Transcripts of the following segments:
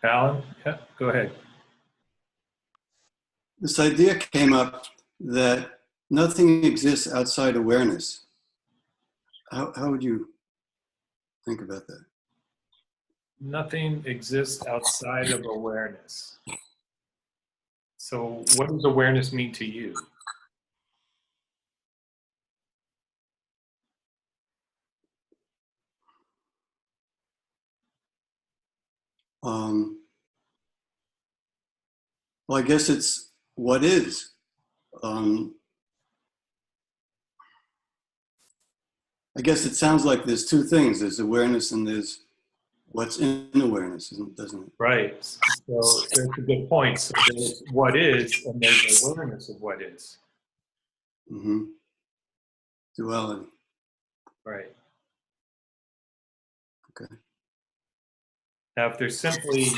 Alan? Yeah, go ahead. This idea came up that nothing exists outside awareness. How would you think about that? Nothing exists outside of awareness. So what does awareness mean to you? Well, I guess it's what is. I guess it sounds like there's two things. There's awareness and there's what's in awareness, doesn't it? Right. So that's a good point. So there's what is, and there's awareness of what is. Mm-hmm. Duality. Right. Okay. Now, if there's simply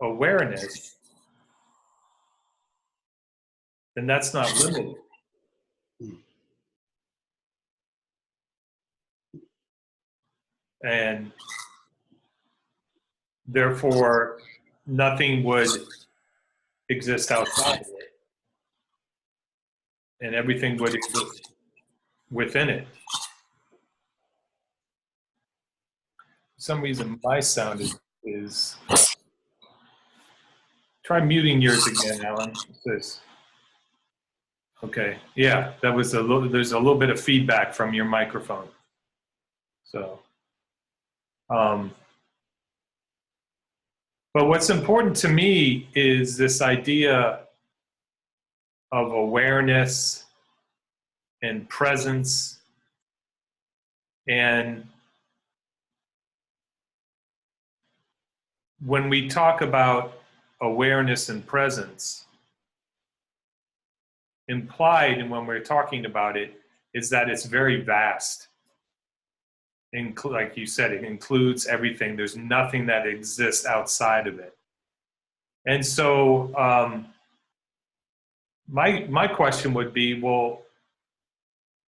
awareness, then that's not limited. And therefore, nothing would exist outside of it. And everything would exist within it. For some reason, my sound is try muting yours again, Alan. What's this? Okay, yeah, that was a little. There's a little bit of feedback from your microphone. So, but what's important to me is this idea of awareness and presence, and when we talk about awareness and presence, implied and when we're talking about it is that it's very vast. Like you said, it includes everything. There's nothing that exists outside of it. And so my question would be, well,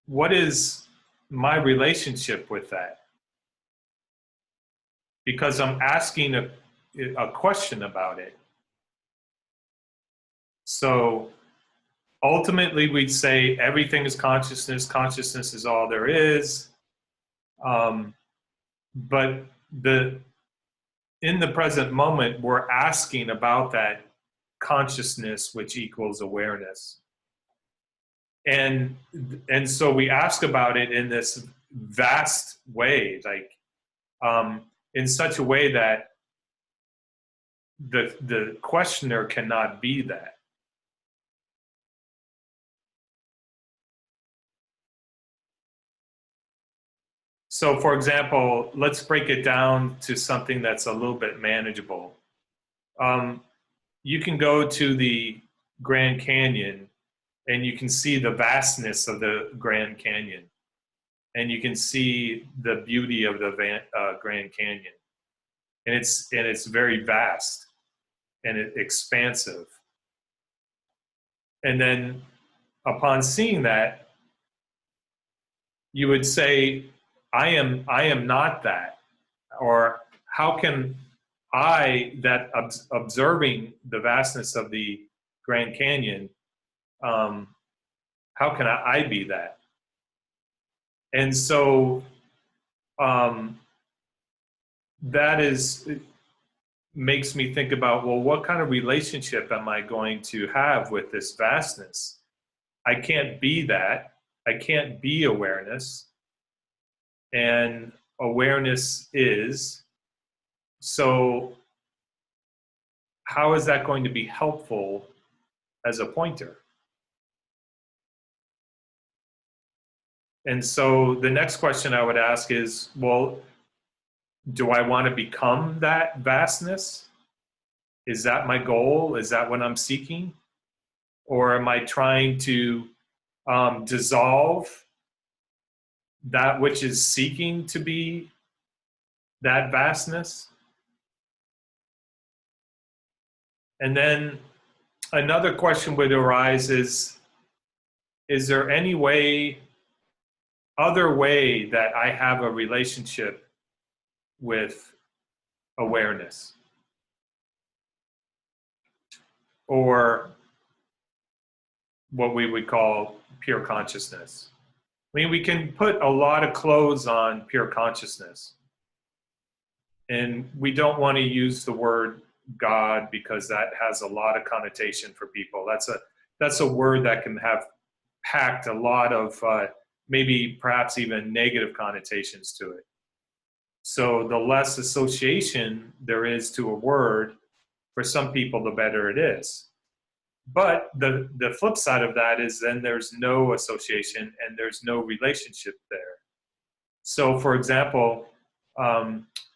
what is my relationship with that? Because I'm asking a question about it. So ultimately, we'd say everything is consciousness. Consciousness is all there is. But in the present moment, we're asking about that consciousness, which equals awareness. And so we ask about it in this vast way, like in such a way that the questioner cannot be that. So, for example, let's break it down to something that's a little bit manageable. You can go to the Grand Canyon and you can see the vastness of the Grand Canyon. And you can see the beauty of the Grand Canyon. And it's very vast and expansive. And then upon seeing that, you would say, I am not that. Or how can I, that observing the vastness of the Grand Canyon, how can I be that? And so makes me think about, well, what kind of relationship am I going to have with this vastness? I can't be that. I can't be awareness. And awareness is. So how is that going to be helpful as a pointer? And so the next question I would ask is, well, do I want to become that vastness? Is that my goal? Is that what I'm seeking? Or am I trying to dissolve that which is seeking to be that vastness? And then another question would arise is there any other way that I have a relationship with awareness, or what we would call pure consciousness. I mean, we can put a lot of clothes on pure consciousness. And we don't want to use the word God because that has a lot of connotation for people. That's a word that can have packed a lot of maybe perhaps even negative connotations to it. So the less association there is to a word, for some people, the better it is. But the flip side of that is then there's no association and there's no relationship there. So, for example,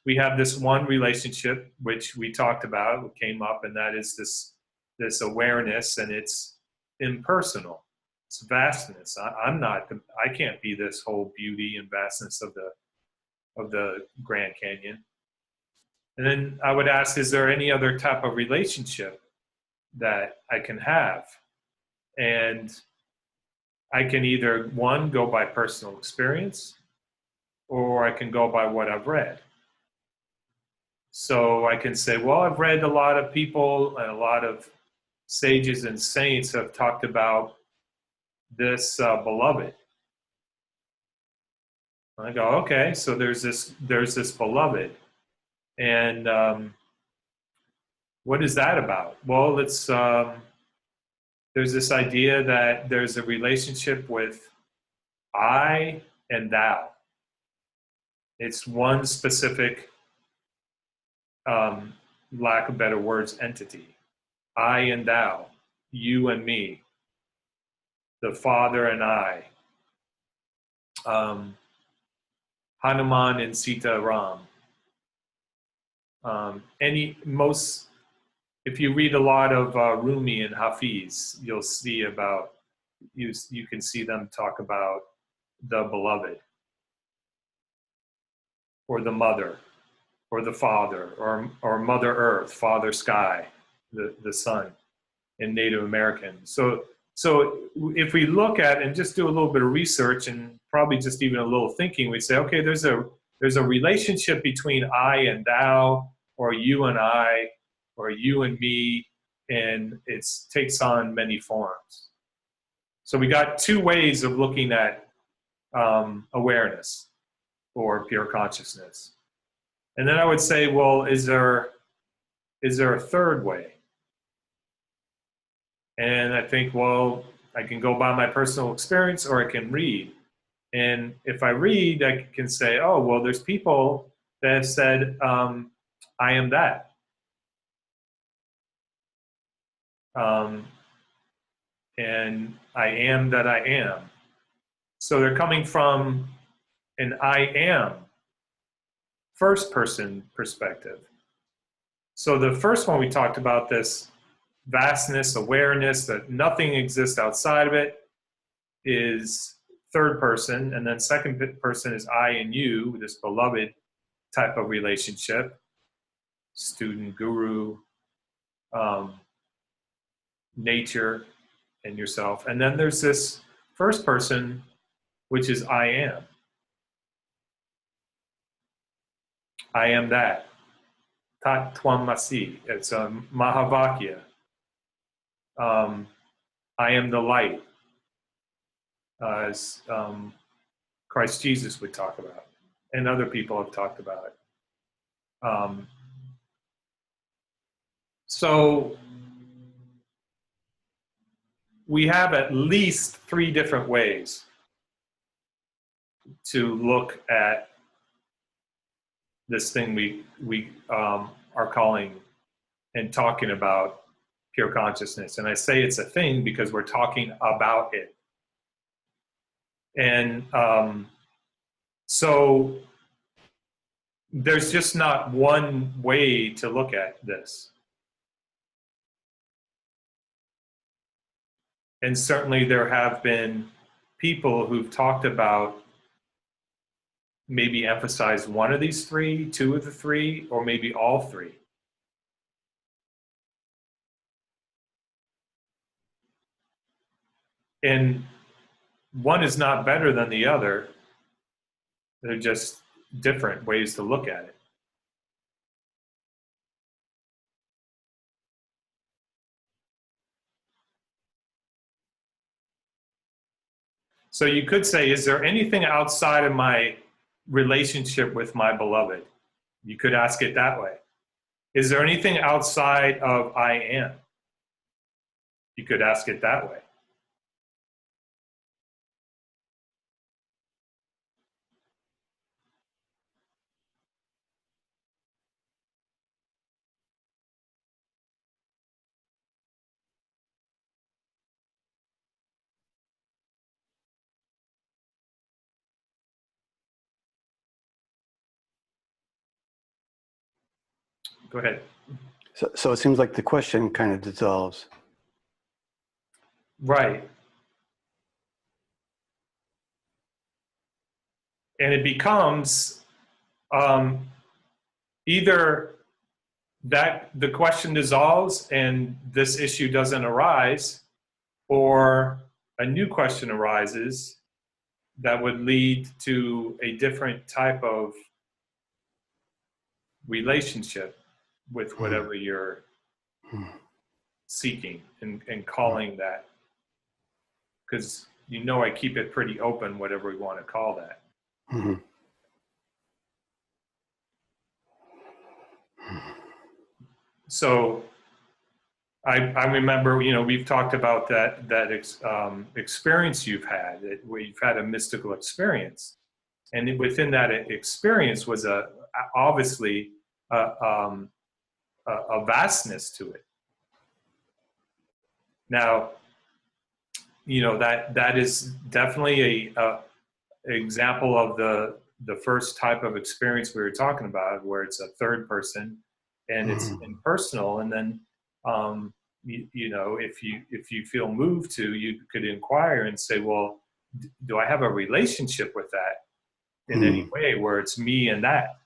we have this one relationship which we talked about, came up, and that is this awareness, and it's impersonal. It's vastness. I can't be this whole beauty and vastness of the Grand Canyon. And then I would ask, is there any other type of relationship that I can have? And I can either, one, go by personal experience, or I can go by what I've read. So I can say, well, I've read a lot of people and a lot of sages and saints have talked about this beloved. I go, okay, so there's this beloved. And what is that about? Well, it's there's this idea that there's a relationship with I and thou. It's one specific, lack of better words, entity. I and thou, you and me, the Father and I, Hanuman and Sita Ram. If you read a lot of Rumi and Hafiz, you'll see about, you can see them talk about the beloved, or the mother, or the father, or Mother Earth, Father Sky, the sun in Native American. So if we look at and just do a little bit of research and probably just even a little thinking, we say, okay, there's a relationship between I and thou, or you and I, or you and me, and it takes on many forms. So we got two ways of looking at awareness or pure consciousness. And then I would say, well, is there a third way? And I think, well, I can go by my personal experience, or I can read. And if I read, I can say, oh, well, there's people that have said, I am that. And I am that I am. So they're coming from an I am first person perspective. So the first one we talked about, this vastness, awareness, that nothing exists outside of it, is third person. And then second person is I and you, this beloved type of relationship, student, guru, nature, and yourself. And then there's this first person, which is I am. I am that. Tat Tvam Masi. It's a Mahavakya. I am the light, as Christ Jesus would talk about, and other people have talked about it. So we have at least three different ways to look at this thing we are calling and talking about pure consciousness. And I say it's a thing because we're talking about it. And so there's just not one way to look at this. And certainly there have been people who've talked about maybe emphasize one of these three, two of the three, or maybe all three. And one is not better than the other. They're just different ways to look at it. So you could say, is there anything outside of my relationship with my beloved? You could ask it that way. Is there anything outside of I am? You could ask it that way. Go ahead. So it seems like the question kind of dissolves. Right. And it becomes either that the question dissolves and this issue doesn't arise, or a new question arises that would lead to a different type of relationship with whatever you're seeking and calling that. Because I keep it pretty open, whatever we want to call that. Mm-hmm. So I remember, we've talked about that experience you've had, where you've had a mystical experience, and within that experience was obviously a vastness to it. Now, that is definitely a example of the first type of experience we were talking about, where it's a third person and it's impersonal, and then if you feel moved to, you could inquire and say, well, do I have a relationship with that in any way, where it's me and that,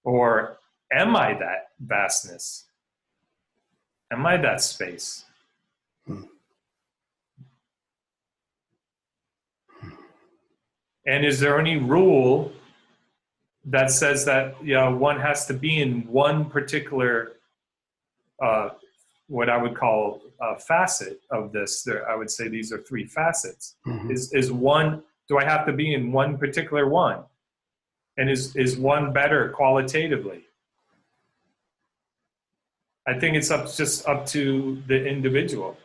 or am I that vastness? Am I that space? And is there any rule that says that one has to be in one particular what I would call a facet of this? I would say these are three facets. Is one, do I have to be in one particular one? And is one better qualitatively? I think it's just up to the individual.